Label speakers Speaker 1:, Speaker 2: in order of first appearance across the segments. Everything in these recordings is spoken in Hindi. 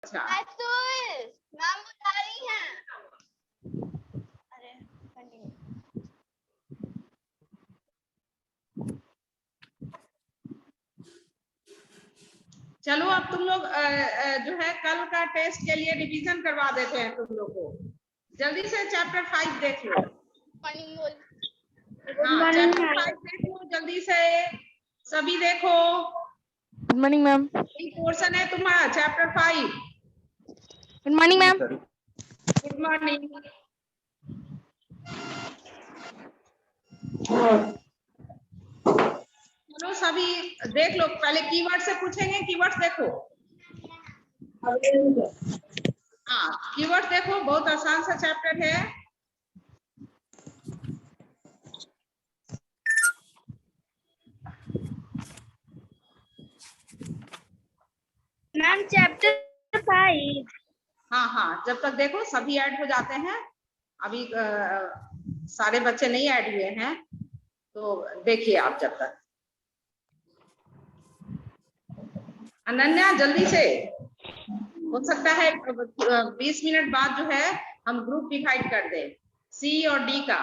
Speaker 1: अच्छा
Speaker 2: मैम बता रही हैं। अरे कंटिन्यू।
Speaker 1: चलो अब तुम लोग जो है कल का टेस्ट के लिए रिवीजन करवा देते हैं तुम लोग को। जल्दी से चैप्टर 5 देख लो। हाँ चैप्टर 5 देख लो जल्दी से, सभी देखो।
Speaker 3: Good morning ma'am.
Speaker 1: पोर्शन है तुम्हारा chapter 5।
Speaker 3: Good morning ma'am.
Speaker 1: Good morning. चलो सभी देख लो, पहले कीवर्ड से पूछेंगे, कीवर्ड्स देखो। हाँ कीवर्ड देखो, बहुत आसान सा चैप्टर है।
Speaker 2: Ma'am chapter 5।
Speaker 1: हाँ जब तक देखो सभी ऐड हो जाते हैं। अभी सारे बच्चे नहीं ऐड हुए हैं, तो देखिए आप जब तक। अनन्या जल्दी से, हो सकता है 20 मिनट बाद जो है हम ग्रुप डिवाइड कर दें सी और डी का।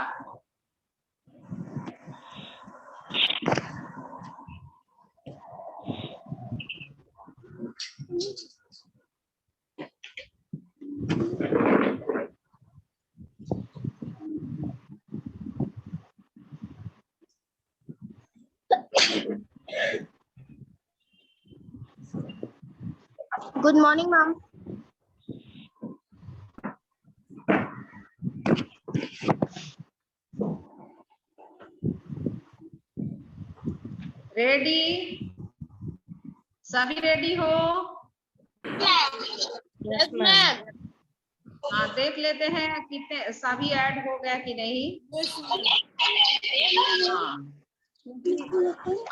Speaker 2: Good morning ma'am.
Speaker 1: रेडी? सभी रेडी हो?
Speaker 2: Yes ma'am.
Speaker 1: हाँ देख लेते हैं कितने सभी ऐड हो गया कि नहीं। हाँ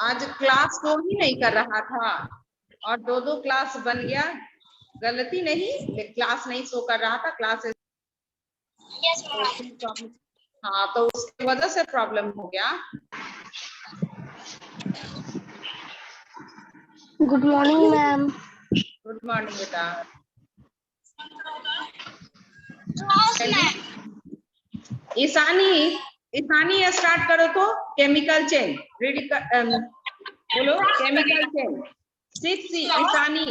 Speaker 1: आज क्लास को ही नहीं कर रहा था और दो क्लास बन गया। गलती नहीं, क्लास नहीं शो कर रहा था, क्लास। हाँ तो उसकी वजह से प्रॉब्लम हो गया।
Speaker 2: Good morning ma'am.
Speaker 1: Good morning बेटा। ईशानी, ईशानी स्टार्ट करो तो केमिकल चेन रीड बोलो। Chemical chain 6 Ishani.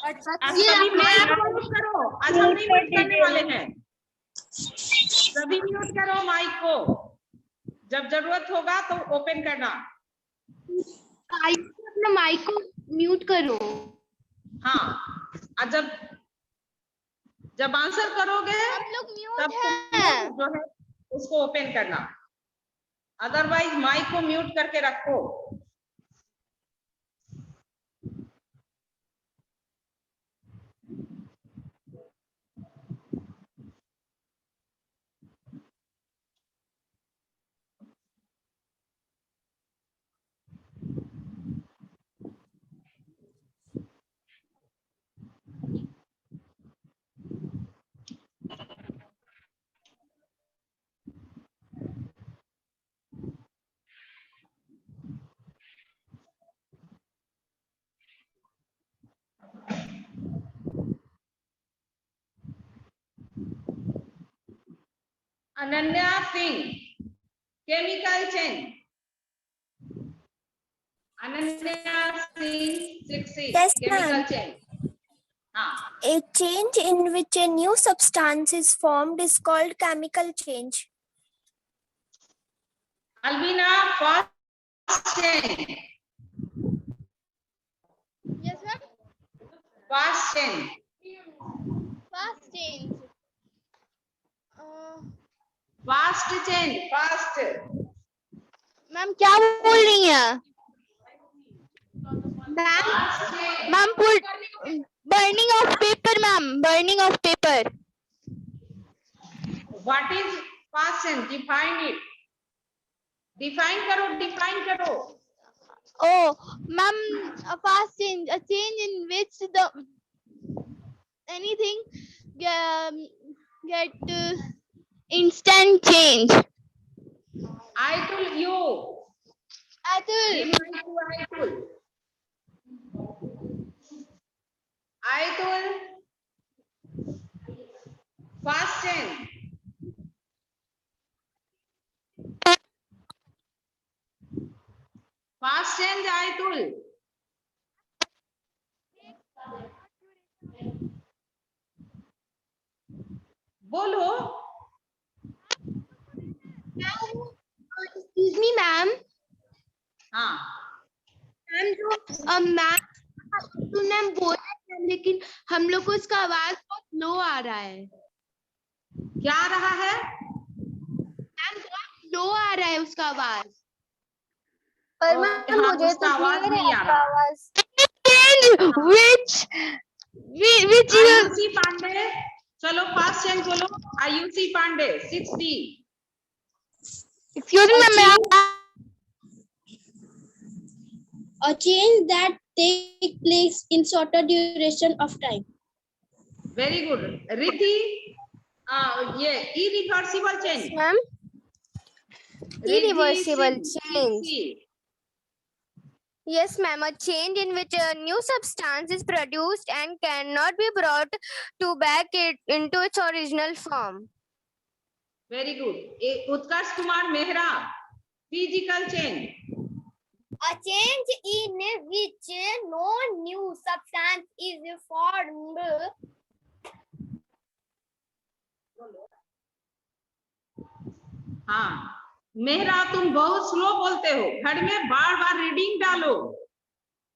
Speaker 1: आज सभी माइक म्यूट करो, आज हम नहीं म्यूट करने वाले हैं। सभी म्यूट करो माइक को, जब जरूरत होगा तो ओपन करना।
Speaker 2: अपना माइक को म्यूट करो।
Speaker 1: हाँ और जब आंसर करोगे
Speaker 2: आप लोग म्यूट
Speaker 1: तब
Speaker 2: हैं।
Speaker 1: जो है उसको ओपन करना, अदरवाइज माइक को म्यूट करके रखो। Ananya Singh, chemical chain. Ananya Singh 6
Speaker 4: Yes,
Speaker 1: chemical
Speaker 4: ma'am.
Speaker 1: Chain. हाँ
Speaker 4: A change in which a new substance is formed is called chemical change.
Speaker 1: Alvina, fast chain.
Speaker 2: Yes ma'am.
Speaker 1: Fast chain.
Speaker 2: Fast change.
Speaker 1: Fast chain, fast.
Speaker 2: Ma'am क्या बोल रही हैं? Ma'am burning of paper ma'am, burning of paper.
Speaker 1: What is fast chain? Define it. Define करो, define करो.
Speaker 2: Oh, ma'am, a fast change, a change in which the anything get instant change.
Speaker 1: I told you.
Speaker 2: Atul.
Speaker 1: Aitul. Fast change. Fast change Aitul. बोलो.
Speaker 2: Excuse me, ma'am.
Speaker 1: हाँ.
Speaker 2: मैम जो मैम बोल रहे हैं लेकिन हम लोग को इसका आवाज बहुत लो आ रहा है.
Speaker 1: क्या आ रहा है?
Speaker 2: मैम बहुत लो आ रहा है उसका आवाज.
Speaker 4: पर
Speaker 1: हाँ,
Speaker 4: मैम मुझे
Speaker 1: उसका
Speaker 4: तो
Speaker 1: आवाज
Speaker 4: क्लियर है
Speaker 1: नहीं आ
Speaker 4: आपका
Speaker 1: रहा.
Speaker 4: आवाज.
Speaker 2: Which
Speaker 1: आयुषी पांडे. चलो फास्ट चेंज बोलो. Ayushi Pandey 6D.
Speaker 2: excuse me, ma'am.
Speaker 5: A change that take place in shorter duration of time.
Speaker 1: Very good. Riddhi. ये irreversible change.
Speaker 4: Ma'am
Speaker 1: Riddhi
Speaker 4: irreversible
Speaker 1: six-
Speaker 4: change.
Speaker 1: 6C.
Speaker 4: Yes, ma'am. A change in which a new substance is produced and cannot be brought to back it into its original form.
Speaker 1: Very good. Utkarsh Kumar Mehra. Physical change.
Speaker 4: A change in which no new substance is formed.
Speaker 1: हाँ. मेहरा तुम बहुत स्लो बोलते हो. घर में बार बार रीडिंग डालो.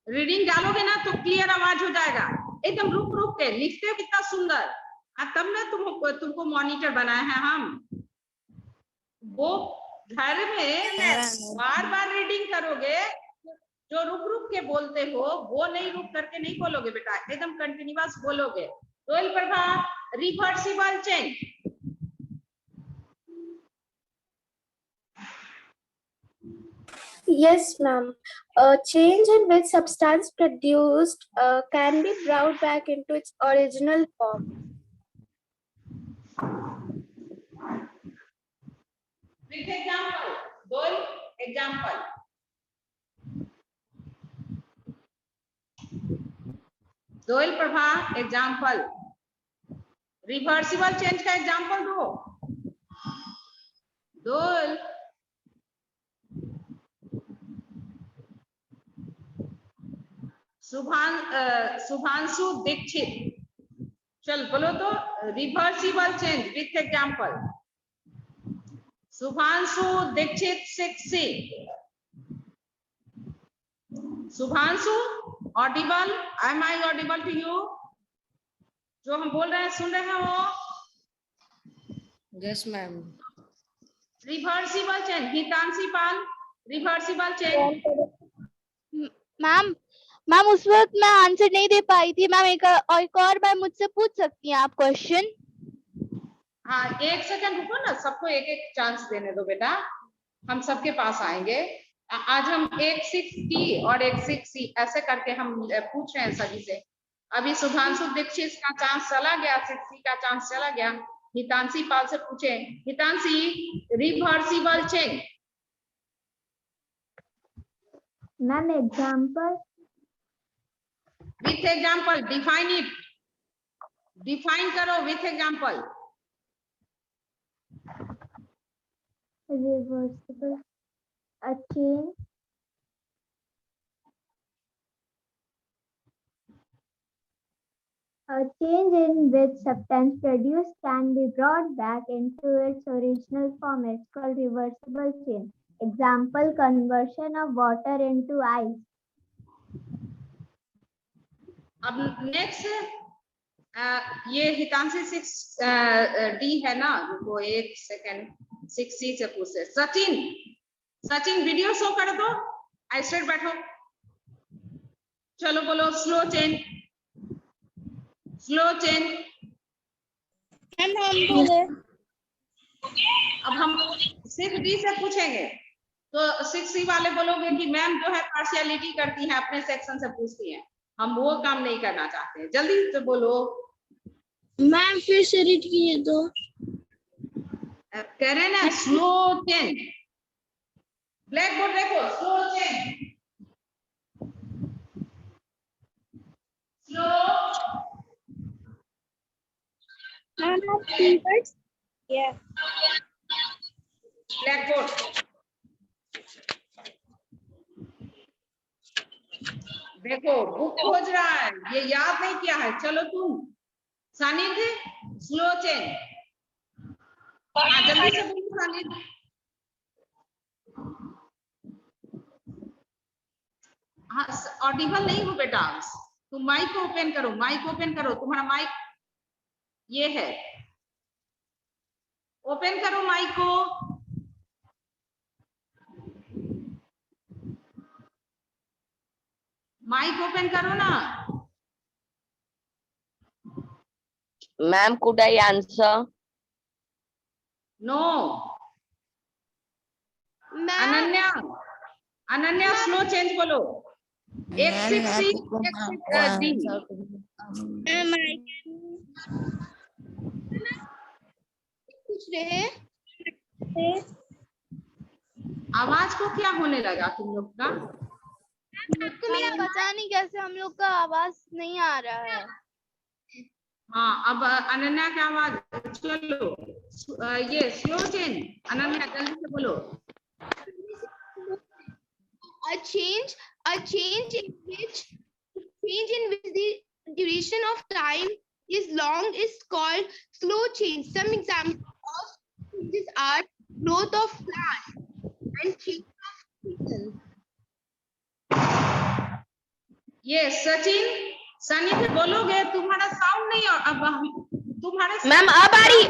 Speaker 1: रीडिंग डालोगे ना तो क्लियर आवाज हो जाएगा. एकदम रुक रुक के लिखते हो कितना सुंदर. तब ना तुमको मॉनिटर बनाए हैं हम. वो घर में बार बार रीडिंग करोगे. जो रुक रुक के बोलते हो वो नहीं रुक करके नहीं बोलोगे बेटा. एकदम कंटिन्यूअस बोलोगे. Rohail Prabha. Reversible change.
Speaker 5: Yes, ma'am. A change in which substance produced can be brought back into its original form.
Speaker 1: With example. Roll example. Rohil Prabha example. Reversible change का एग्जाम्पल दो. रोल. शुभांशु दीक्षित. चल बोलो तो. Reversible change with example. Shubhanshu Dikshit 6C. Shubhanshu audible. Am I audible to you? जो हम बोल रहे हैं सुन रहे हो?
Speaker 3: Yes, ma'am.
Speaker 1: Reversible change. Hitanshi Pal. Reversible change.
Speaker 2: Ma'am उस वक्त मैं आंसर नहीं दे पाई थी. मैम एक और बार मुझसे पूछ सकती हैं आप क्वेश्चन?
Speaker 1: हाँ 1 सेकंड रुको ना. सबको एक एक चांस देने दो बेटा. हम सबके पास आएंगे. आज हम एक 6D और एक 6C ऐसे करके हम पूछ रहे हैं सभी से. अभी शुभांशु दीक्षित का चांस चला गया. 6C का चांस चला गया. हितांशी पाल से पूछे. Hitanshi reversible change.
Speaker 5: Ma'am, example.
Speaker 1: With example. Define it. Define करो with example.
Speaker 5: Reversible. A change. A change in which substance produced can be brought back into its original form. It's called reversible change. Example: conversion of water into ice.
Speaker 1: अब नेक्स्ट. ये हितांशी 6D है ना. रुको 1 सेकंड. 6C से पूछे. सचिन. सचिन वीडियो शो कर दो. स्ट्रेट बैठो. चलो बोलो. Slow change. Slow change. अब हम 6D से पूछेंगे तो 6C वाले बोलोगे कि मैम जो है पार्शियलिटी करती है. अपने सेक्शन से पूछती हैं. हम वो काम नहीं करना चाहते हैं. जल्दी से बोलो.
Speaker 5: मैम फिर से रीड कीजिए तो.
Speaker 1: कह रहे ना स्लो चेंज. ब्लैक बोर्ड देखो, slow change, slow black board देखो, बुक खोज रहा है, ये याद नहीं किया है। चलो तुम सानिध्य, स्लो चेंज, जल्दी से बोलो सानिध्य। हाँ, ऑडिबल नहीं हो बेटा, तुम माइक ओपन करो, माइक ओपन करो, तुम्हारा माइक ये है, ओपन करो माइक को। माइक ओपन करो ना।
Speaker 3: Ma'am, could I answer?
Speaker 1: No,
Speaker 2: ma'am
Speaker 1: Ananya, Ananya slow change बोलो। Exit C, exit D.
Speaker 2: पूछ रहे हैं
Speaker 1: आवाज को क्या होने लगा तुम लोग का?
Speaker 2: आपको मेरा पता नहीं कैसे हम लोग का आवाज नहीं आ रहा है।
Speaker 1: हाँ, अब अनन्या की आवाज, चलो ये स्लो चेंज, अनन्या जल्दी से बोलो।
Speaker 2: A change in which the duration of time is long is called slow change. Some examples of changes are growth of plant and change of season.
Speaker 1: ये सचिन, सनी से बोलोगे, तुम्हारा साउंड नहीं, और अब तुम्हारे
Speaker 3: मैम अब आ रही,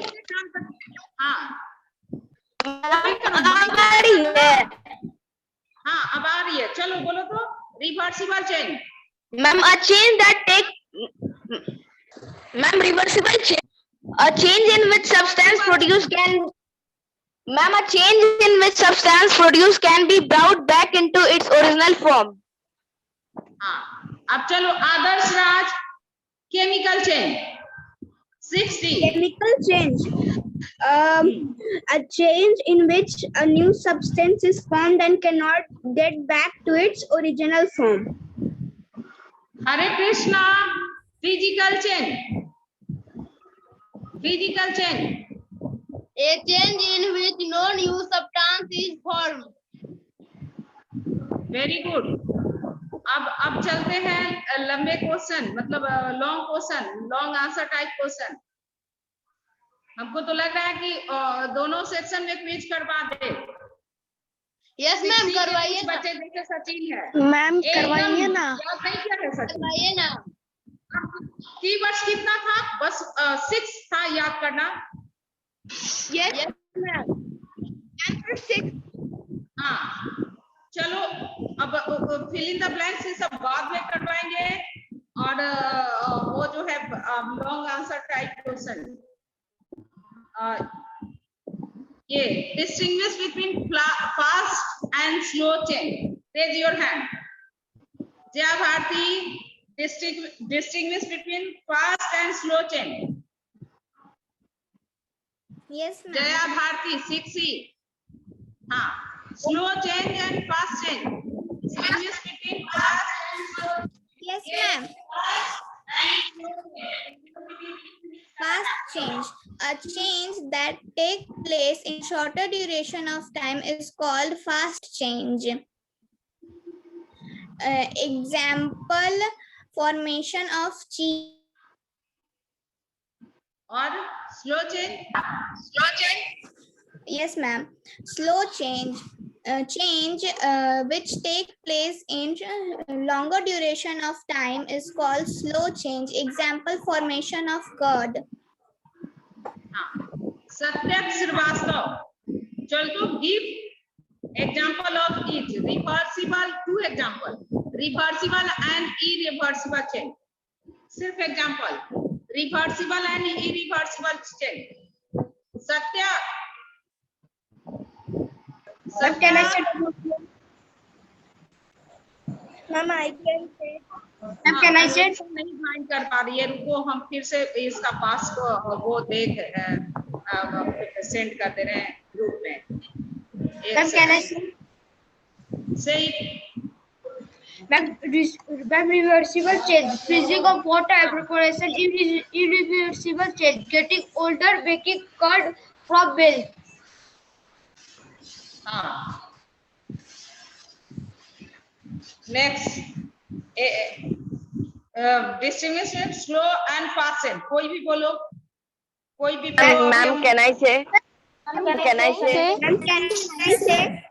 Speaker 1: हाँ
Speaker 3: अब आ रही है।
Speaker 1: हाँ अब आ रही है, चलो बोलो तो। Reversible change,
Speaker 3: Ma'am, a change that take, ma'am, reversible change, a change in which substance produced can, ma'am, a change in which substance produced can be brought back into its original form.
Speaker 1: हाँ अब चलो आदर्श राज, chemical change 60।
Speaker 6: Chemical change. A change in which a new substance is formed and cannot get back to its original form.
Speaker 1: Hare Krishna, physical change, physical change,
Speaker 2: A change in which no new substance is formed.
Speaker 1: Very good. अब चलते हैं लंबे क्वेश्चन, मतलब long question, long answer type question. हमको तो लग रहा है कि दोनों सेक्शन में क्विज करवा दे।
Speaker 2: यस मैम, करवाइए
Speaker 1: कुछ
Speaker 2: ना।
Speaker 1: बच्चे जैसे सचिन है,
Speaker 6: मैम करवाइए ना।
Speaker 1: याद नहीं किया है सचिन?
Speaker 2: करवाइए ना।
Speaker 1: कीवर्ड्स कितना था? बस 6 था, याद करना।
Speaker 2: Yes ma'am, answer 6।
Speaker 1: हाँ चलो, अब फिल इन द ब्लैंक्स ये सब बाद में करवाएंगे, और वो जो है लॉन्ग आंसर टाइप क्वेश्चन, ये distinguish between fast and slow change, raise your hand. Jaya Bharti, distinguish between fast and slow change.
Speaker 4: Yes, ma'am.
Speaker 1: Jaya Bharti 6C। हाँ, slow change and fast change, distinguish between fast and slow।
Speaker 4: Yes, ma'am. Fast change. A change that takes place in shorter duration of time is called fast change. Example, formation of cheese.
Speaker 1: और slow change,
Speaker 4: Yes, ma'am. Slow change. Change which take place in longer duration of time is called slow change. Example, formation of curd.
Speaker 1: हाँ, सत्यक श्रीवास्तव, चल तो give example of each, reversible 2 example, reversible and irreversible change, सिर्फ example, reversible and irreversible change। सत्य,
Speaker 6: Can I say? Ma'am, I can say. Ma'am, can I say?
Speaker 1: नहीं फाइंड कर पा रही है, रुको हम फिर से इसका पास को वो देख सेंड कर दे रहे हैं ग्रुप में।
Speaker 6: Ma'am, can I say?
Speaker 1: Say it.
Speaker 6: Ma'am, reversible change. Freezing of water evaporation. Irreversible change. Getting older, making curd from milk.
Speaker 1: हाँ. Next. Distinguishing slow and fast. कोई भी बोलो. कोई भी बोलो.
Speaker 3: Ma'am, can I say? Can I say?
Speaker 6: Ma'am, can I say?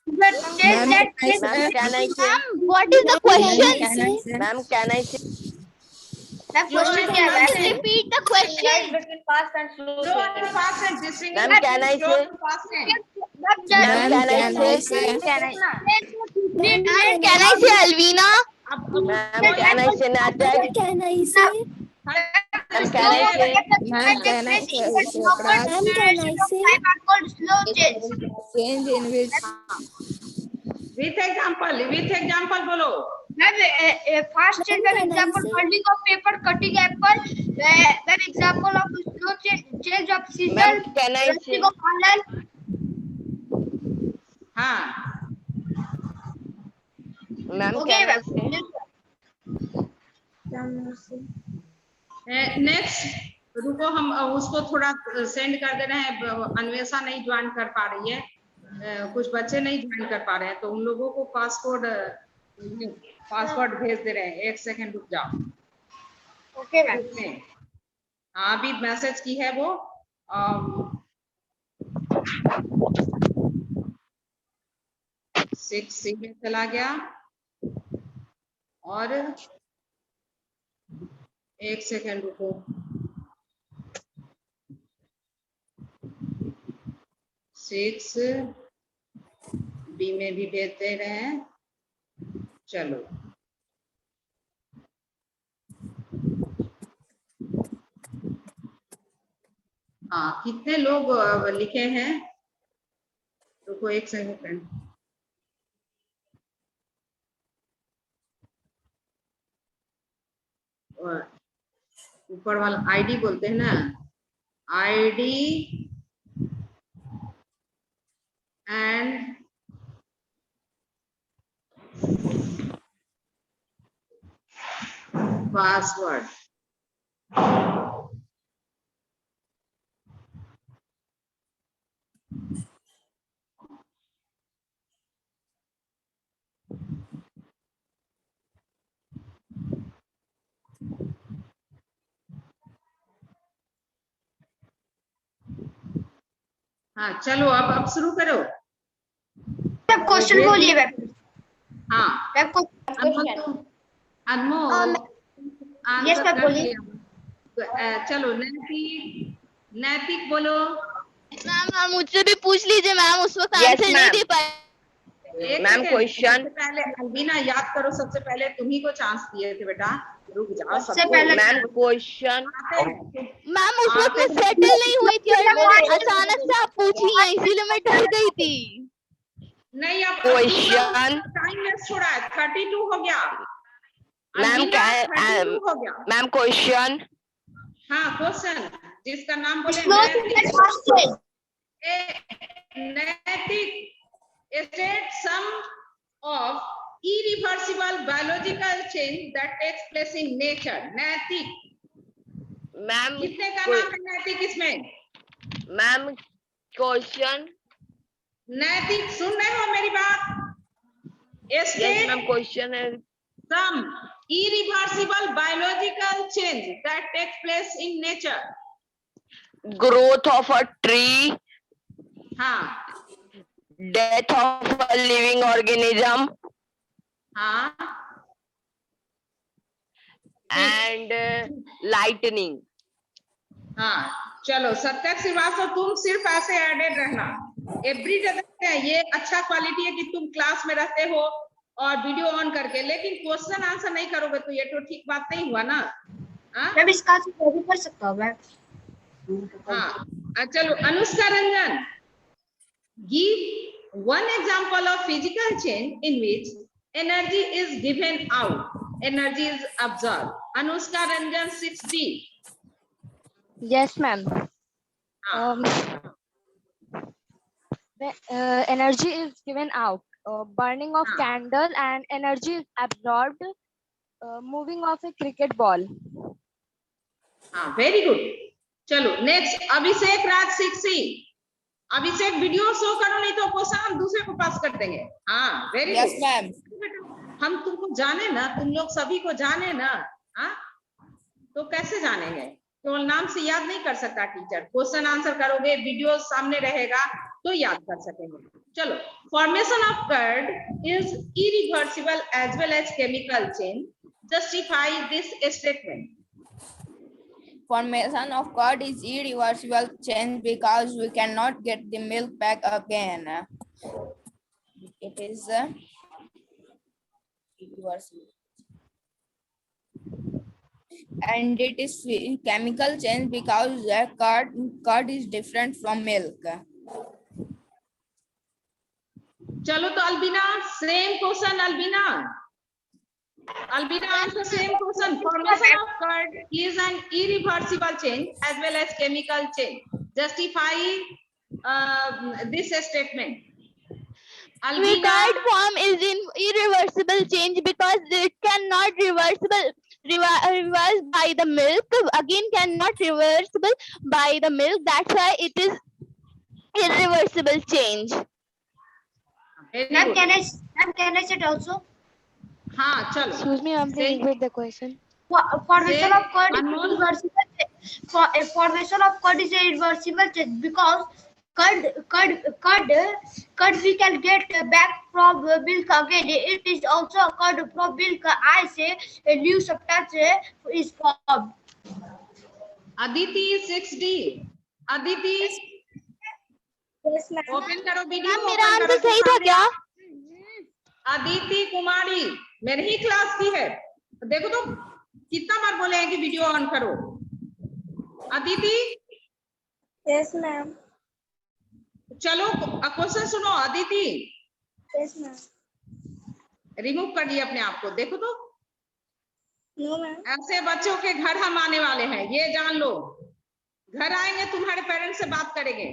Speaker 6: But change that
Speaker 3: Ma'am, can I say?
Speaker 2: What is the question?
Speaker 3: Ma'am, can I say?
Speaker 6: Ma'am, question क्या है?
Speaker 2: Repeat the question.
Speaker 6: Between fast and slow.
Speaker 1: Slow and fast and distinguish
Speaker 3: Ma'am, can I
Speaker 1: slow
Speaker 3: say?
Speaker 1: and fast.
Speaker 3: Ma'am, can I say?
Speaker 2: And can I say Alvina?
Speaker 3: Ma'am, can I say Natak?
Speaker 5: Can I say?
Speaker 3: Ma'am, can I say?
Speaker 6: Ma'am, can I say?
Speaker 5: Ma'am, can I say?
Speaker 6: Slow change.
Speaker 5: Change in which
Speaker 1: With example बोलो.
Speaker 6: Ma'am, fast change. Ma'am, example folding of paper, cutting apple. Ma'am, example of slow change of season.
Speaker 3: Ma'am, can I say?
Speaker 6: Brushing of halal.
Speaker 1: हाँ.
Speaker 3: Ma'am,
Speaker 6: Okay,
Speaker 3: can I say?
Speaker 1: Next रुको हम उसको थोड़ा सेंड कर दे रहे हैं. अन्वेषा नहीं ज्वाइन कर पा रही है. कुछ बच्चे नहीं ज्वाइन कर पा रहे हैं तो उन लोगों को पासवर्ड भेज दे रहे हैं. 1 सेकंड रुक जाओ.
Speaker 6: Okay, ma'am.
Speaker 1: हाँ अभी मैसेज की है वो. 6C में चला गया और 1 सेकंड रुको. 6B में भी भेज दे रहे हैं. चलो हाँ कितने लोग लिखे हैं. रुको 1 सेकंड. ऊपर वाला आईडी बोलते हैं ना. ID and password. हाँ चलो अब शुरू करो.
Speaker 6: Ma'am, question बोलिए मैम.
Speaker 1: हाँ
Speaker 6: मैम, question.
Speaker 1: अनमोल
Speaker 6: Yes, ma'am, बोलिए.
Speaker 1: चलो नैतिक बोलो.
Speaker 2: मैम मुझसे भी पूछ लीजिए मैम. उस वक्त
Speaker 3: Yes,
Speaker 2: आंसर नहीं
Speaker 3: ma'am.
Speaker 2: दे पाए.
Speaker 3: Ma'am, question.
Speaker 1: सबसे पहले अलबीना याद करो. सबसे पहले तुम्ही को चांस दिए थे बेटा. रुक जाओ.
Speaker 6: सबसे पहले
Speaker 3: Ma'am, question.
Speaker 2: मैम उस वक्त मैं सेटल नहीं हुई थी और मैंने अचानक से आप पूछी हैं इसीलिए मैं डर गई थी.
Speaker 1: नहीं अब
Speaker 3: Question.
Speaker 1: टाइम वेस्ट हो रहा है. 32 हो गया.
Speaker 3: Ma'am,
Speaker 1: अलबीना,
Speaker 3: can
Speaker 1: 32 हो गया.
Speaker 3: ma'am, question.
Speaker 1: हाँ क्वेश्चन जिसका नाम बोले
Speaker 6: Slow and fast change.
Speaker 1: नैतिक state some of irreversible biological change that takes place in nature. नैतिक
Speaker 3: Ma'am,
Speaker 1: कितने का नाम है नैतिक इसमें?
Speaker 3: ma'am, question.
Speaker 1: नैतिक सुन रहे हो मेरी बात?
Speaker 3: Yes,
Speaker 1: State
Speaker 3: ma'am, question is
Speaker 1: some irreversible biological change that takes place in nature.
Speaker 3: growth of a tree,
Speaker 1: हाँ
Speaker 3: death of a living organism,
Speaker 1: हाँ
Speaker 3: and lightning.
Speaker 1: हाँ. चलो सत्यक श्रीवास्तव तुम सिर्फ ऐसे एडेड रहना. एवरी जगह है ये अच्छा क्वालिटी है कि तुम क्लास में रहते हो और वीडियो ऑन करके. लेकिन क्वेश्चन आंसर नहीं करोगे तो ये तो ठीक बात नहीं हुआ ना. हाँ
Speaker 6: मैम, इसका आंसर भी कर सकता हूँ मैम.
Speaker 1: हाँ चलो Anushka Ranjan give one example of physical change in which energy is given out, energy is absorbed. Anushka Ranjan 6B.
Speaker 7: Yes, ma'am.
Speaker 1: हाँ.
Speaker 7: Energy is given out burning of candle and energy absorbed, moving of a cricket ball.
Speaker 1: हाँ, वेरी गुड। चलो नेक्स्ट, अभिषेक राज सिक्सी। अभिषेक वीडियो शो करो, नहीं तो क्वेश्चन हम दूसरे को पास कर देंगे। हाँ, वेरी गुड।
Speaker 8: Yes ma'am.
Speaker 1: हम तुमको जाने ना, तुम लोग सभी को जाने ना, हाँ, तो कैसे जानेंगे? तो नाम से याद नहीं कर सकता टीचर। क्वेश्चन आंसर करोगे, वीडियो सामने रहेगा तो याद कर सकेंगे। चलो, formation of curd is irreversible as well as chemical change, justify this statement.
Speaker 8: Formation of curd is irreversible change because we cannot get the milk back again. It is irreversible. And it is chemical change because curd is different from milk.
Speaker 1: चलो तो Albina, same question. Albina answer same question. Formation of curd is an irreversible change as well as chemical change. Justify this statement.
Speaker 3: The curd form is in irreversible change because it cannot reverse by the milk. Again, cannot reversible by the milk. That's why it is irreversible change.
Speaker 6: Ma'am, can I sit also?
Speaker 1: हाँ, चलो।
Speaker 7: Excuse me, I'm playing with the question.
Speaker 6: Formation of curd is irreversible. Formation of curd is a irreversible change because curd we can get back from milk again. It is also curd from milk. I say a new substance is formed.
Speaker 1: Aditi 6D. Aditi.
Speaker 6: Yes, ma'am.
Speaker 1: Open करो वीडियो।
Speaker 3: मेरा आंसर सही था क्या?
Speaker 1: अदिति कुमारी मेरी ही क्लास की है। देखो तो कितना बार बोले हैं कि वीडियो ऑन करो। अदिति।
Speaker 6: Yes, ma'am.
Speaker 1: चलो क्वेश्चन सुनो अदिति।
Speaker 6: Yes, ma'am.
Speaker 1: रिमूव कर दिए अपने आप को, देखो तो।
Speaker 6: No, ma'am.
Speaker 1: ऐसे बच्चों के घर हम आने वाले हैं, ये जान लो। घर आएंगे, तुम्हारे पेरेंट्स से बात करेंगे।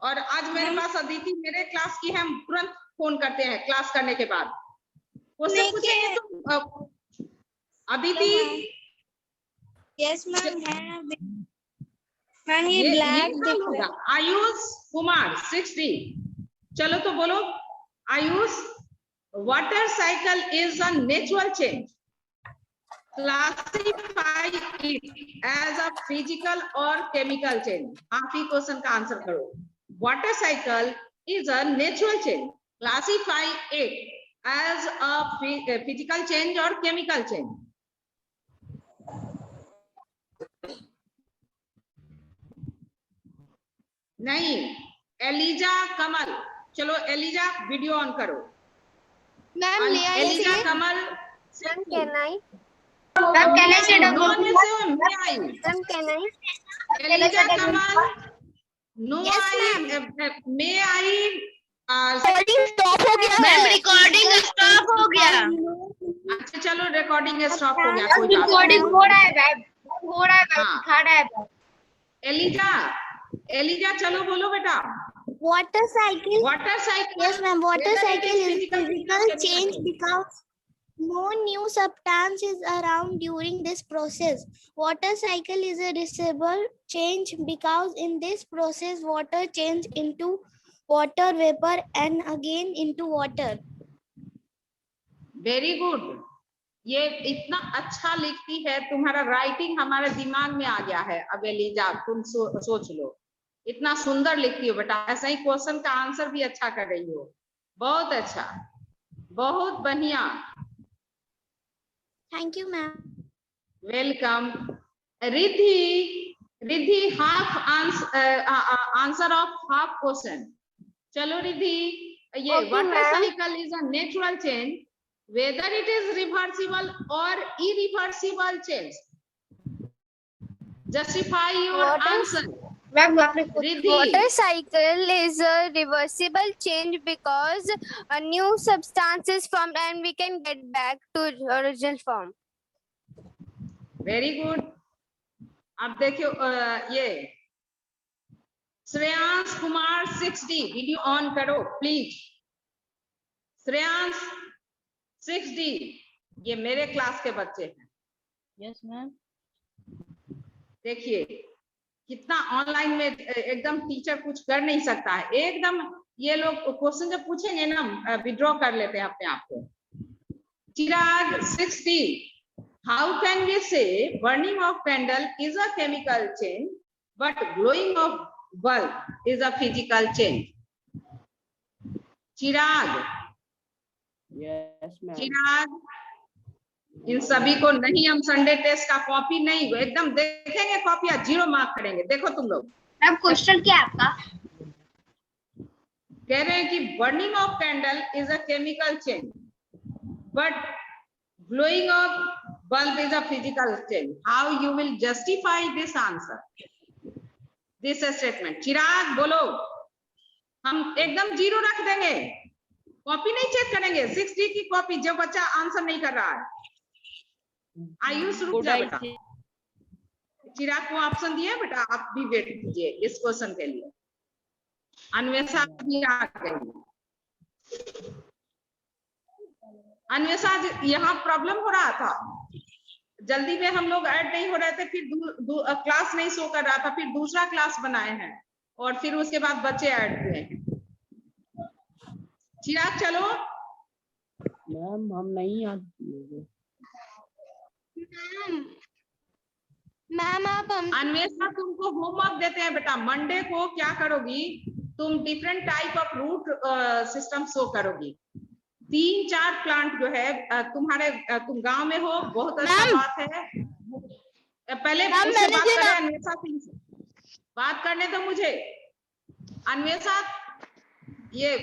Speaker 1: और आज मेरे पास अदिति मेरे क्लास की है, हम तुरंत फोन करते हैं क्लास करने के बाद। क्वेश्चन पूछेंगे तो Aditi.
Speaker 6: Yes, ma'am. Man, he black.
Speaker 1: Ayush Kumar 6D। चलो तो बोलो Ayush, water cycle is a natural change, classify it as a physical और केमिकल चेंज। आप ही क्वेश्चन का आंसर करो। Water cycle is a natural change, classify it as a physical change और केमिकल चेंज। नहीं, एलिजा कमल। चलो एलिजा वीडियो ऑन करो।
Speaker 2: मैम ले I
Speaker 1: Eliza Kamal.
Speaker 2: Ma'am can I
Speaker 1: Eliza Kamal no I may I.
Speaker 3: Recording stop हो गया है।
Speaker 6: रिकॉर्डिंग स्टॉप हो गया।
Speaker 1: अच्छा चलो, रिकॉर्डिंग स्टॉप हो गया, कोई बात
Speaker 6: रिकॉर्डिंग
Speaker 1: नहीं।
Speaker 6: हो रहा है मैम, हो रहा है,
Speaker 1: हाँ।
Speaker 6: दिखा रहा है।
Speaker 1: एलिजा चलो बोलो बेटा।
Speaker 5: Water cycle.
Speaker 1: Water cycle.
Speaker 5: Yes, ma'am. Water
Speaker 1: Whether it
Speaker 5: cycle
Speaker 1: is
Speaker 5: is
Speaker 1: physical
Speaker 5: physical
Speaker 1: or
Speaker 5: change
Speaker 1: chemical.
Speaker 5: because no new substance is around during this process. Water cycle is a reversible change because in this process water change into water vapor and again into water.
Speaker 1: Very good. ये इतना अच्छा लिखती है, तुम्हारा राइटिंग हमारे दिमाग में आ गया है। अब एलिजा तुम सोच लो, इतना सुंदर लिखती हो बेटा। ऐसा ही क्वेश्चन का आंसर भी अच्छा कर रही हो, बहुत अच्छा, बहुत बढ़िया।
Speaker 5: Thank you, ma'am.
Speaker 1: Welcome. Riddhi half answer of half question. चलो रिद्धि, ये water cycle is a natural change whether it is reversible or irreversible change. Justify your answer. Riddhi.
Speaker 2: Water cycle is a reversible change because a new substance is formed and we can get back to original form.
Speaker 1: Very good. अब देखियो ये Shreyansh Kumar 6D video on करो प्लीज। श्रेयांश 6D, ये मेरे क्लास के बच्चे हैं।
Speaker 8: Yes ma'am.
Speaker 1: देखिए कितना ऑनलाइन में एकदम टीचर कुछ कर नहीं सकता है, एकदम ये लोग क्वेश्चन जब पूछेंगे ना विड्रॉ कर लेते हैं अपने आप को। Chirag 6D, how can we say burning of candle is a chemical change but glowing of bulb is a physical change? Chirag,
Speaker 8: yes ma'am.
Speaker 1: Chirag, इन सभी को नहीं, हम संडे टेस्ट का कॉपी नहीं एकदम देखेंगे, कॉपी 0 मार्क करेंगे। देखो तुम लोग,
Speaker 6: मैम क्वेश्चन क्या है आपका?
Speaker 1: कह रहे हैं कि burning of candle is a chemical change but glowing of bulb is a physical change. How you will justify this answer, this statement? Chirag बोलो। हम एकदम 0 रख देंगे, कॉपी नहीं चेक करेंगे। 6D की कॉपी, जो बच्चा आंसर नहीं कर रहा है। आयुष रुक जा बेटा, चिराग को ऑप्शन दिया बेटा, आप भी वेट कीजिए इस क्वेश्चन के लिए। अन्वेषा भी आ गई। अन्वेषा, यहाँ प्रॉब्लम हो रहा था, जल्दी में हम लोग ऐड नहीं हो रहे थे, फिर क्लास नहीं शो कर रहा था, फिर दूसरा क्लास बनाए हैं और फिर उसके बाद बच्चे ऐड हुए हैं। चिराग चलो।
Speaker 8: मैम हम नहीं आते।
Speaker 2: मैम आप हम
Speaker 1: अन्वेषा, तुमको होमवर्क देते हैं बेटा, मंडे को क्या करोगी तुम, different type of root system show करोगी। 3-4 प्लांट जो है तुम्हारे, तुम गांव में हो, बहुत अच्छा बात है। पहले उससे बात करें अन्वेषा सिंह से, बात करने दो मुझे। अन्वेषा, ये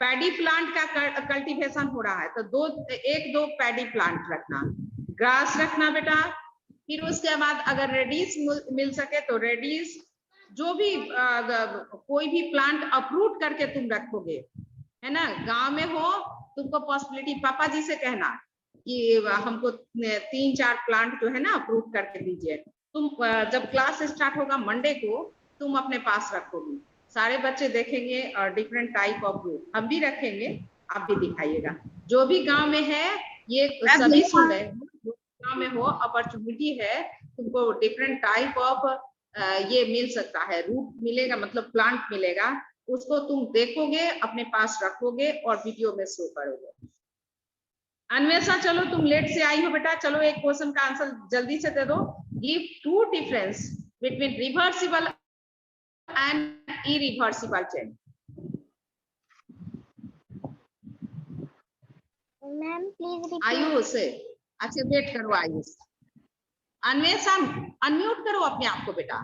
Speaker 1: पैडी प्लांट का कल्टीवेशन हो रहा है, तो 1-2 पैडी प्लांट रखना, ग्रास रखना बेटा। फिर उसके बाद अगर रेडिस मिल सके तो रेडिस, जो भी कोई भी प्लांट अप्रूट करके तुम रखोगे, है ना। गांव में हो, तुमको पॉसिबिलिटी पापा जी से कहना कि हमको 3-4 प्लांट जो है ना अप्रूट करके दीजिए। तुम जब क्लास स्टार्ट होगा मंडे को, तुम अपने पास रखोगी, सारे बच्चे देखेंगे और डिफरेंट टाइप ऑफ रूट हम भी रखेंगे, आप भी दिखाइएगा। जो भी गांव में है, ये सभी सुन रहे हैं, गांव में हो, अपॉर्चुनिटी है, तुमको डिफरेंट टाइप ऑफ ये मिल सकता है, रूट मिलेगा, मतलब प्लांट मिलेगा, उसको तुम देखोगे, अपने पास रखोगे और वीडियो में शो करोगे। अन्वेषा चलो, तुम लेट से आई हो बेटा, चलो एक क्वेश्चन का आंसर जल्दी से दे दो। Give 2 difference between reversible and irreversible change.
Speaker 5: Ma'am please repeat.
Speaker 1: Ayush, अच्छा वेट करो आयुष। अन्वेषा, अनम्यूट करो अपने आप को बेटा,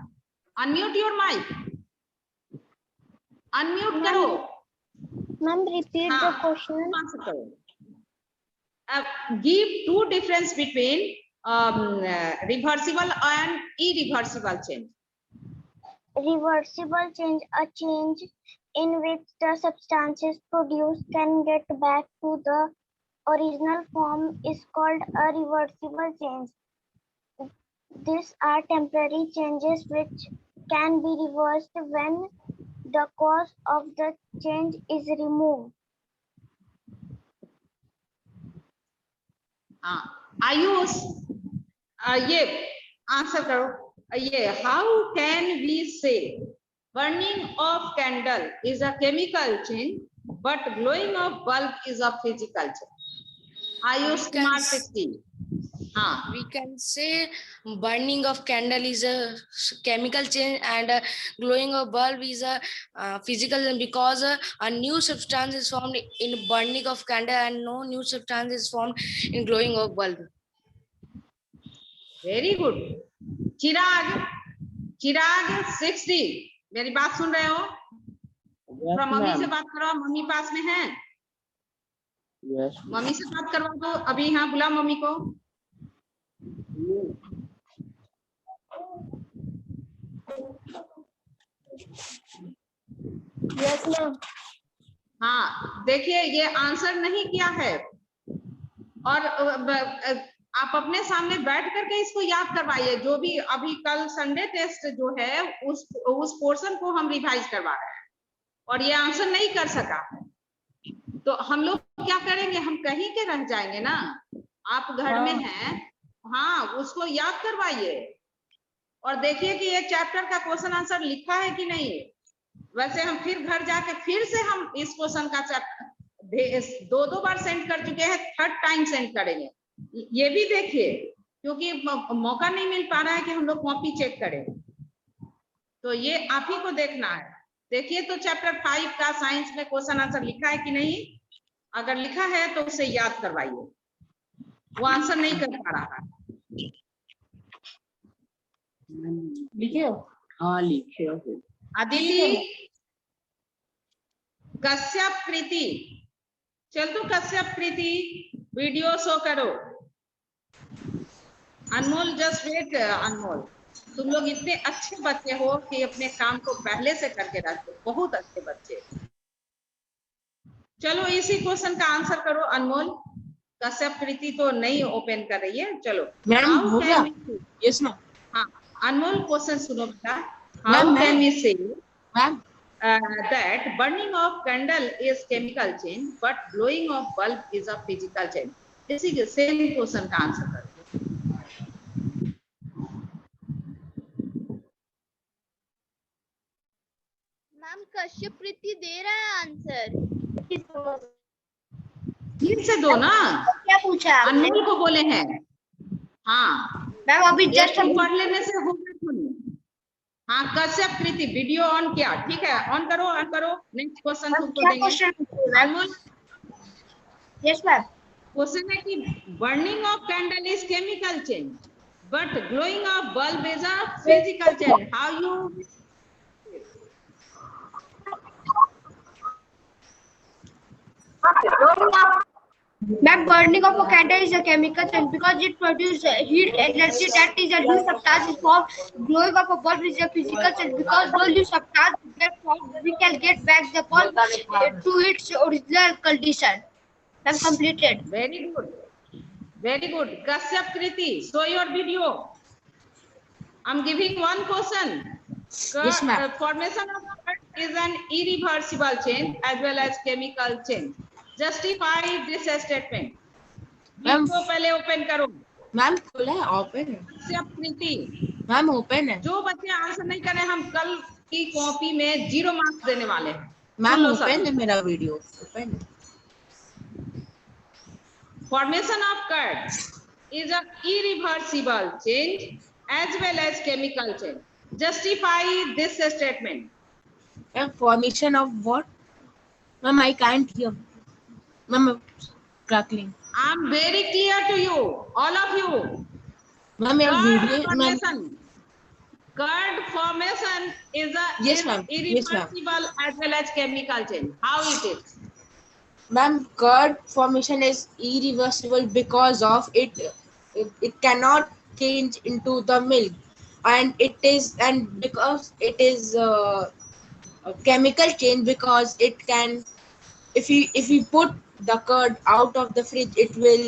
Speaker 1: अनम्यूट योर माइक, अनम्यूट करो।
Speaker 5: Ma'am repeat the question.
Speaker 1: Give 2 difference between reversible and irreversible change.
Speaker 5: Reversible change, a change in which the substances produced can get back to the original form, is called a reversible change. These are temporary changes which can be reversed when the cause of the change is removed.
Speaker 1: Ayush, ये आंसर करो, ये how can we say burning of candle is a chemical change but glowing of bulb is a physical change? Ayush Kumar 16। हाँ,
Speaker 9: we can say burning of candle is a chemical change and glowing of bulb is a physical, because a new substance is formed in burning of candle and no new substance is formed in glowing of bulb.
Speaker 1: Very good. Chirag, Chirag 60, मेरी बात सुन रहे हो? थोड़ा मम्मी से बात करो, मम्मी पास में है? मम्मी से बात करवा दो अभी। हाँ, बुला मम्मी को।
Speaker 5: Yes ma'am.
Speaker 1: हाँ, देखिए ये आंसर नहीं किया है, और आप अपने सामने बैठ करके इसको याद करवाइए। जो भी अभी कल संडे टेस्ट जो है, उस पोर्शन को हम रिवाइज करवा रहे हैं, और ये आंसर नहीं कर सका, तो हम लोग क्या करेंगे, हम कहीं के रह जाएंगे ना। आप घर में हैं, हाँ, उसको याद करवाइए और देखिए कि ये चैप्टर का क्वेश्चन आंसर लिखा है कि नहीं। वैसे हम फिर घर जाके फिर से हम इस क्वेश्चन का चैप्टर 2 बार सेंड कर चुके हैं, 3rd टाइम सेंड करेंगे। ये भी देखिए, क्योंकि मौका नहीं मिल पा रहा है कि हम लोग कॉपी चेक करें, तो ये आप ही को देखना है। देखिए तो चैप्टर 5 का साइंस में क्वेश्चन आंसर लिखा है कि नहीं। अगर लिखा है तो उसे याद करवाइए, वो आंसर नहीं कर पा रहा है।
Speaker 8: लिखे हो? हाँ लिखे हो।
Speaker 1: अदिति, कश्यप, कृति, चल तो कश्यप, कृति वीडियो शो करो। अनमोल जस्ट वेट। अनमोल, तुम लोग इतने अच्छे बच्चे हो कि अपने काम को पहले से करके रखते हो, बहुत अच्छे बच्चे। चलो इसी क्वेश्चन का आंसर करो अनमोल। कश्यप, कृति तो नहीं ओपन कर रही है। चलो
Speaker 8: मैम हो गया? Yes ma'am.
Speaker 1: हाँ अनमोल, क्वेश्चन सुनो बेटा। हाउ कैन वी से
Speaker 8: ma'am
Speaker 1: that burning of candle is chemical change but blowing of bulb is a physical change? इसी के सेम क्वेश्चन का आंसर करो।
Speaker 2: मैम कश्यप प्रीति दे रहा है आंसर।
Speaker 1: फिर से दो ना,
Speaker 6: क्या पूछा आपने?
Speaker 1: अनमोल को बोले हैं। हाँ
Speaker 6: मैम अभी जस्ट हम
Speaker 1: पढ़ लेने से होगा। हाँ कश्यप, कृति वीडियो ऑन किया, ठीक है, ऑन करो, ऑन करो। नेक्स्ट क्वेश्चन तुमको देंगे। अनमोल,
Speaker 6: यस मैम।
Speaker 1: क्वेश्चन है कि burning of candle is chemical change but glowing of bulb is a physical change. How you?
Speaker 6: Ma'am, burning of a candle is a chemical change because it produces heat energy that is a new substance is formed. Glowing of a bulb is a physical change because no new substance get formed. We can get back the bulb to its original condition. Ma'am, completed.
Speaker 1: Very good, very good. Kashyap, Kriti, show your video. I'm giving one question.
Speaker 8: Yes, ma'am.
Speaker 1: Formation of curd is an irreversible change as well as chemical change. Justify this statement.
Speaker 8: Ma'am
Speaker 1: तो पहले ओपन करो।
Speaker 8: मैम खुला है, ओपन है।
Speaker 1: कश्यप, कृति
Speaker 8: मैम ओपन है।
Speaker 1: जो बच्चे आंसर नहीं करें, हम कल की कॉपी में 0 मार्क्स देने वाले हैं।
Speaker 8: मैम ओपन है मेरा वीडियो, ओपन है।
Speaker 1: Formation of curd is an irreversible change as well as chemical change. Justify this statement.
Speaker 8: Formation of what? Ma'am, I can't hear. Ma'am, crackling.
Speaker 1: I'm very clear to you, all of you.
Speaker 8: Ma'am, your video.
Speaker 1: Formation. Curd formation is a
Speaker 8: Yes, ma'am.
Speaker 1: irreversible as well as chemical change. How it is?
Speaker 8: Ma'am, curd formation is irreversible because of it. It cannot change into the milk, and because it is a chemical change because it can. If we put the curd out of the fridge, it will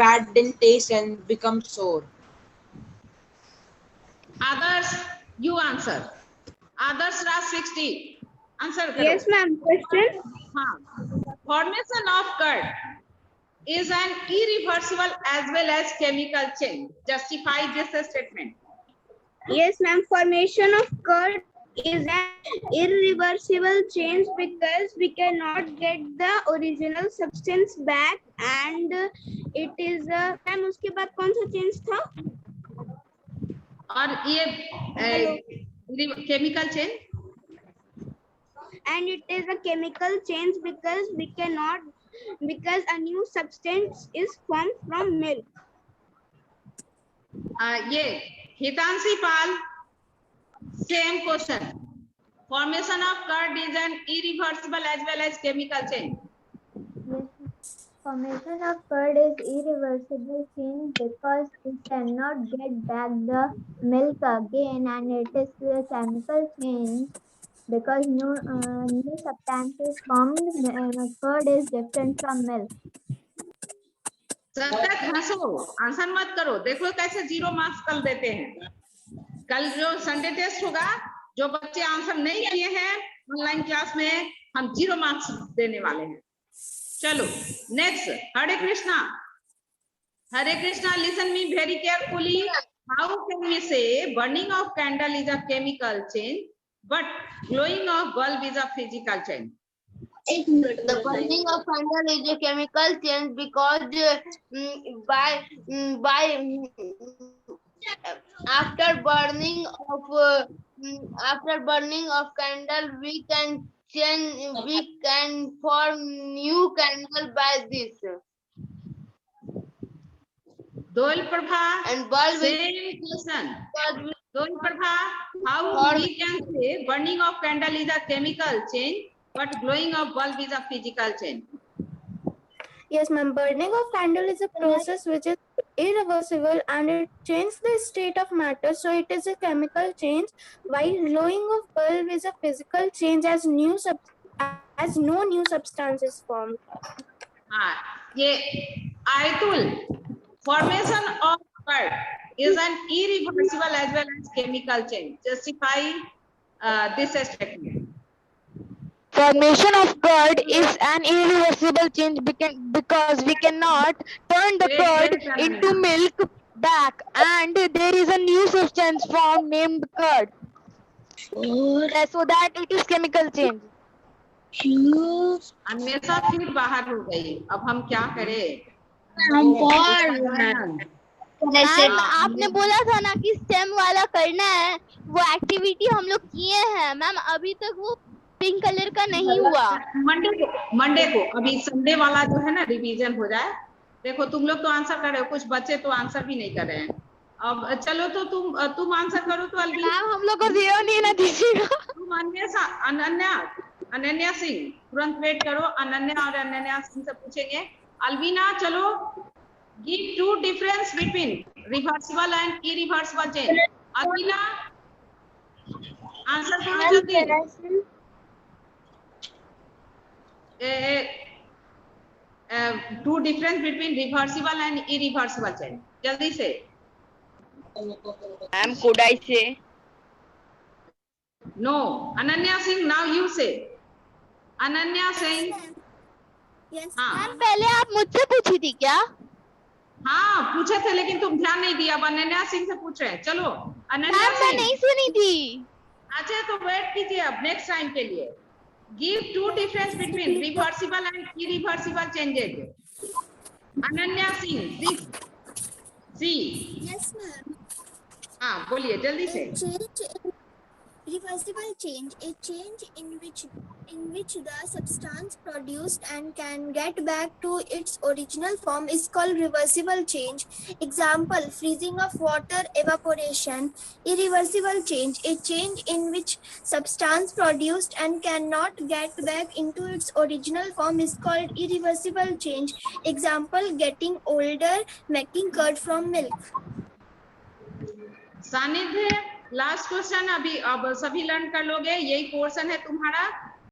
Speaker 8: bad in taste and become sour.
Speaker 1: Others, you answer. Others, Raj 60. Answer karo.
Speaker 4: Yes, ma'am. Question.
Speaker 1: Formation of curd is an irreversible as well as chemical change. Justify this statement.
Speaker 4: Yes, ma'am. Formation of curd is an irreversible change because we cannot get the original substance back, and it is a. Ma'am उसके बाद कौन सा चेंज था?
Speaker 1: और ये chemical change.
Speaker 4: And it is a chemical change because a new substance is formed from milk.
Speaker 1: ये हितांशी पाल, same question. Formation of curd is an irreversible as well as chemical change.
Speaker 5: Yes. Formation of curd is irreversible change because we cannot get back the milk again, and it is a chemical change because new substances formed. Curd is different from milk.
Speaker 1: जब तक हंसो, आंसर मत करो। देखो कैसे 0 मार्क्स कल देते हैं। कल जो संडे टेस्ट होगा, जो बच्चे आंसर नहीं किए हैं ऑनलाइन क्लास में, हम 0 मार्क्स देने वाले हैं। चलो next, Hare Krishna, listen me very carefully. How can we say burning of candle is a chemical change but glowing of bulb is a physical change?
Speaker 2: The burning of candle is a chemical change because after burning of candle we can form new candle by this.
Speaker 1: Doil Prabha,
Speaker 2: And bulb
Speaker 1: same question. Doil Prabha, how we can say burning of candle is a chemical change but glowing of bulb is a physical change?
Speaker 5: Yes, ma'am. Burning of candle is a process which is irreversible and it changes the state of matter. So it is a chemical change. While glowing of bulb is a physical change as no new substance is formed.
Speaker 1: हाँ, ये Aitul, formation of curd is an irreversible as well as chemical change. Justify this statement.
Speaker 3: Formation of curd is an irreversible change because we cannot turn the curd into milk back, and there is a new substance formed named curd. So that it is chemical change.
Speaker 1: Anvesha फिर बाहर हो गई, अब हम क्या करें?
Speaker 5: मैम आपने बोला था ना कि स्टेम वाला करना है, वो एक्टिविटी हम लोग किए हैं मैम, अभी तक वो पिंक कलर का नहीं हुआ।
Speaker 1: मंडे को अभी संडे वाला जो है ना रिवीजन हो जाए। देखो तुम लोग तो आंसर कर रहे हो, कुछ बच्चे तो आंसर भी नहीं कर रहे हैं। अब चलो तो तुम आंसर करो तो अलबी।
Speaker 3: मैम हम लोग को 0 नहीं ना दीजिएगा।
Speaker 1: तुम अनन्या सिंह तुरंत वेट करो, अनन्या और अनन्या सिंह से पूछेंगे। अलबीना चलो, give two difference between reversible and irreversible change. Albina answer करो जल्दी। Two difference between reversible and irreversible change, जल्दी से।
Speaker 3: Ma'am could I say?
Speaker 1: No, Ananya Singh, now you say. Ananya Singh.
Speaker 5: Yes
Speaker 1: हाँ।
Speaker 5: मैम, पहले आप मुझसे पूछी थी क्या?
Speaker 1: हाँ पूछे थे लेकिन तुम ध्यान नहीं दिया, अब अनन्या सिंह से पूछ रहे हैं। चलो अनन्या
Speaker 5: मैम मैं
Speaker 1: सिंह।
Speaker 5: नहीं सुनी थी।
Speaker 1: अच्छा तो वेट कीजिए अब नेक्स्ट टाइम के लिए। Give two difference between reversible and irreversible changes. Ananya Singh please see.
Speaker 4: Yes, ma'am.
Speaker 1: हाँ बोलिए जल्दी से।
Speaker 4: Reversible change, a change in which the substance produced and can get back to its original form is called reversible change. Example, freezing of water, evaporation. Irreversible change, a change in which substance produced and cannot get back into its original form is called irreversible change. Example, getting older, making curd from milk.
Speaker 1: सानिध्य लास्ट क्वेश्चन, अभी अब सभी लर्न कर लोगे, यही पोर्शन है तुम्हारा।